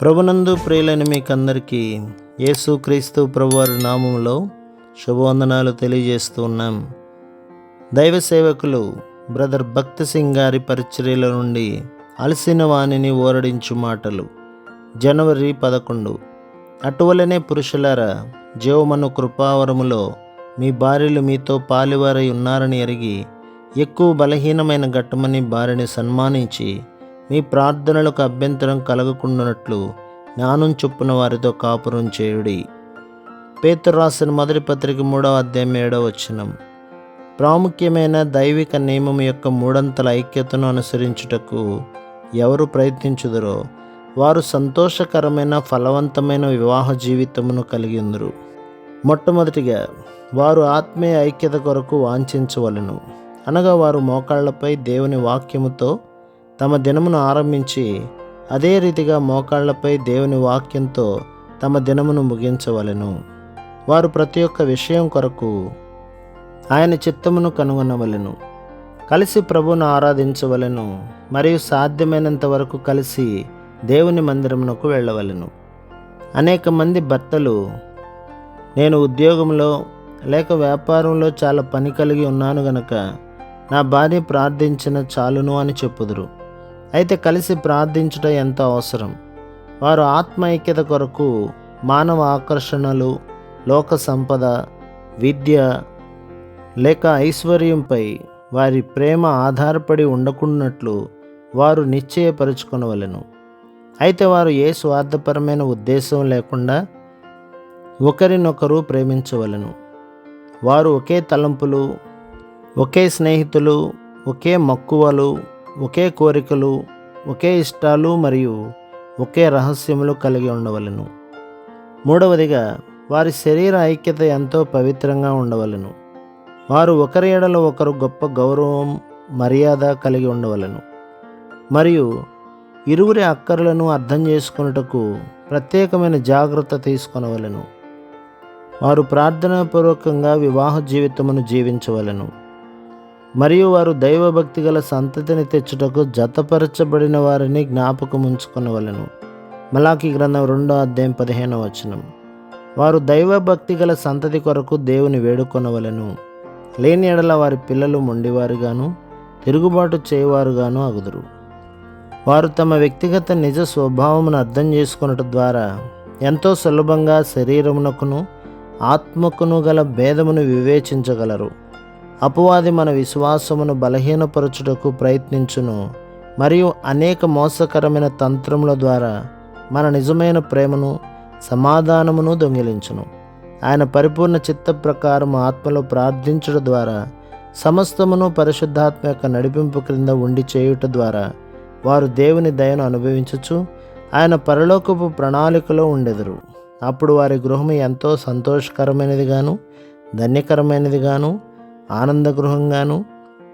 ప్రభునందు ప్రియులైన మీకందరికీ యేసుక్రీస్తు ప్రభువారి నామములో శుభవందనాలు తెలియజేస్తూ ఉన్నాం. దైవ సేవకులు బ్రదర్ భక్తి సింగ్ గారి పరిచర్యల నుండి అలసిన వాణిని ఓరడించు మాటలు. జనవరి 11. అటువలనే పురుషులారా, జీవమను కృపావరములో మీ భార్యలు మీతో పాలివారై ఉన్నారని ఎరిగి ఎక్కువ బలహీనమైన ఘట్టమని భార్యని సన్మానించి మీ ప్రార్థనలకు అభ్యంతరం కలగకుండానట్లు జ్ఞానం చొప్పున వారితో కాపురం చేయుడి. పేతురు రాసిన మొదటి పత్రిక 3వ అధ్యాయం 7వ వచనం. ప్రాముఖ్యమైన దైవిక నియమం యొక్క మూడంతల ఐక్యతను అనుసరించుటకు ఎవరు ప్రయత్నించుదరో వారు సంతోషకరమైన ఫలవంతమైన వివాహ జీవితమును కలిగి ఉందరు. మొట్టమొదటిగా వారు ఆత్మీయ ఐక్యత కొరకు వాంఛించవలెను. అనగా వారు మోకాళ్లపై దేవుని వాక్యముతో తమ దినమును ఆరంభించి అదే రీతిగా మోకాళ్లపై దేవుని వాక్యంతో తమ దినమును ముగించవలెను. వారు ప్రతి ఒక్క విషయం కొరకు ఆయన చిత్తమును కనుగొనవలెను. కలిసి ప్రభువును ఆరాధించవలెను. మరియు సాధ్యమైనంత వరకు కలిసి దేవుని మందిరమునకు వెళ్ళవలెను. అనేక మంది భర్తలు నేను ఉద్యోగంలో లేక వ్యాపారంలో చాలా పని కలిగి ఉన్నాను గనక నా భార్య ప్రార్థించిన చాలును అని చెప్పుదురు. అయితే కలిసి ప్రార్థించుట ఎంతో అవసరం. వారు ఆత్మ ఐక్యత కొరకు మానవ ఆకర్షణలు, లోక సంపద, విద్య లేక ఐశ్వర్యంపై వారి ప్రేమ ఆధారపడి ఉండకున్నట్లు వారు నిశ్చయపరుచుకొనవలెను. అయితే వారు ఏ స్వార్థపరమైన ఉద్దేశం లేకుండా ఒకరినొకరు ప్రేమించవలెను. వారు ఒకే తలంపులు, ఒకే స్నేహితులు, ఒకే మక్కువలు, ఒకే కోరికలు, ఒకే ఇష్టాలు మరియు ఒకే రహస్యములు కలిగి ఉండవలెను. మూడవదిగా వారి శరీర ఐక్యత ఎంతో పవిత్రంగా ఉండవలెను. వారు ఒకరి ఎడల ఒకరు గొప్ప గౌరవం, మర్యాద కలిగి ఉండవలెను. మరియు ఇరువురి అక్కర్లను అర్థం చేసుకొనుటకు ప్రత్యేకమైన జాగ్రత్త తీసుకొనవలెను. వారు ప్రార్థనాపూర్వకంగా వివాహ జీవితమును జీవించవలెను. మరియు వారు దైవభక్తి గల సంతతిని తెచ్చుటకు జతపరచబడిన వారిని జ్ఞాపకం ఉంచుకొనవలెను. మలాకీ గ్రంథం 2వ అధ్యాయం 15వ వచనం. వారు దైవభక్తి గల సంతతి కొరకు దేవుని వేడుకొనవలెను. లేని ఎడల వారి పిల్లలు మొండివారుగాను తిరుగుబాటు చేయవారుగాను అగుదురు. వారు తమ వ్యక్తిగత నిజ స్వభావమును అర్థం చేసుకొనుట ద్వారా ఎంతో సులభంగా శరీరమునకును ఆత్మకును గల భేదమును వివేచించగలరు. అపవాది మన విశ్వాసమును బలహీనపరచుటకు ప్రయత్నించును మరియు అనేక మోసకరమైన తంత్రముల ద్వారా మన నిజమైన ప్రేమను, సమాధానమును దొంగిలించును. ఆయన పరిపూర్ణ చిత్త ప్రకారం ఆత్మలో ప్రార్థించడం ద్వారా సమస్తమును పరిశుద్ధాత్మ యొక్క నడిపింపు క్రింద ఉండి చేయుట ద్వారా వారు దేవుని దయను అనుభవించుచు ఆయన పరలోకపు ప్రణాళికలో ఉండెదరు. అప్పుడు వారి గృహము ఎంతో సంతోషకరమైనదిగాను, ధన్యకరమైనదిగాను, ఆనందగృహంగాను,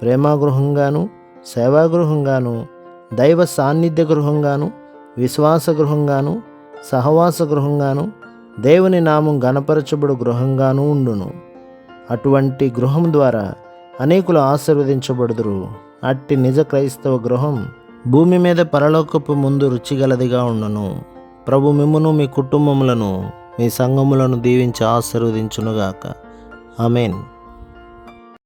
ప్రేమాగృహంగాను, సేవాగృహంగాను, దైవ సాన్నిధ్య గృహంగాను, విశ్వాస గృహంగాను, సహవాస గృహంగాను, దేవుని నామం గణపరచబడు గృహంగాను ఉండును. అటువంటి గృహం ద్వారా అనేకులు ఆశీర్వదించబడుదురు. అట్టి నిజ క్రైస్తవ గృహం భూమి మీద పరలోకపు ముందు రుచిగలదిగా ఉండును. ప్రభు మిమ్మును, మీ కుటుంబములను, మీ సంఘములను దీవించి ఆశీర్వదించునుగాక. ఆమేన్.